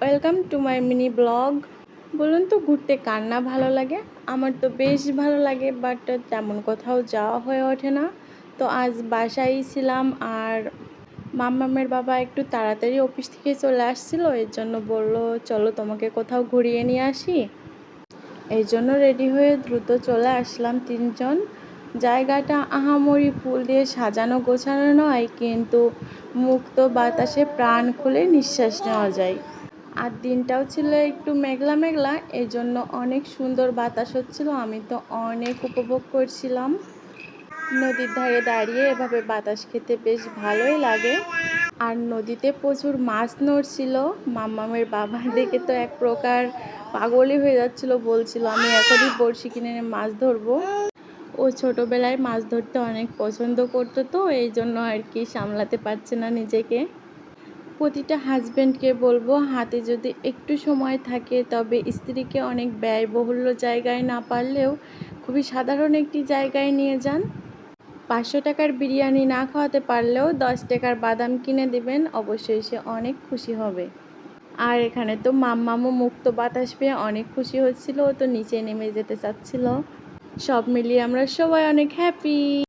Welcome to my mini blog. বলুন তো ঘুরতে কার না ভালো লাগে? আমার তো বেশ ভালো লাগে, বাট তেমন কোথাও যাওয়া হয়ে ওঠে না। তো আজ বাসায় ছিলাম, আর মাম্মামের বাবা একটু তাড়াতাড়ি অফিস থেকে চলে আসছিল, এর জন্য বললো চলো তোমাকে কোথাও ঘুরিয়ে নিয়ে আসি। এই জন্য রেডি হয়ে দ্রুত চলে আসলাম তিনজন। জায়গাটা আহামরি ফুল দিয়ে সাজানো গোছানো নয়, কিন্তু মুক্ত বাতাসে প্রাণ খুলে নিঃশ্বাস নেওয়া যায়। আর দিনটাও ছিল একটু মেঘলা মেঘলা, এই জন্য অনেক সুন্দর বাতাস হচ্ছিল। আমি তো অনেক উপভোগ করছিলাম। নদীর ধারে দাঁড়িয়ে এভাবে বাতাস খেতে বেশ ভালোই লাগে। আর নদীতে প্রচুর মাছ নড়ছিল। মাম্মামের বাবা দেখে তো এক প্রকার পাগলই হয়ে যাচ্ছিল, বলছিল আমি এখনই বড়শি কিনে এনে মাছ ধরবো। ও ছোটোবেলায় মাছ ধরতে অনেক পছন্দ করতো, তো এই জন্য আর কি সামলাতে পারছে না নিজেকে। প্রতিটা হাজব্যান্ডকে বলবো, হাতে যদি একটু সময় থাকে তবে স্ত্রীকে অনেক ব্যয়বহুল্য জায়গায় না পারলেও খুবই সাধারণ একটি জায়গায় নিয়ে যান। 500 টাকার বিরিয়ানি না খাওয়াতে পারলেও 10 টাকার বাদাম কিনে দিবেন, অবশ্যই সে অনেক খুশি হবে। আর এখানে তো মাম্মামও মুক্ত বাতাস পেয়ে অনেক খুশি হচ্ছিল, ও তো নিচে নেমে যেতে চাচ্ছিল। সব মিলিয়ে আমরা সবাই অনেক হ্যাপি।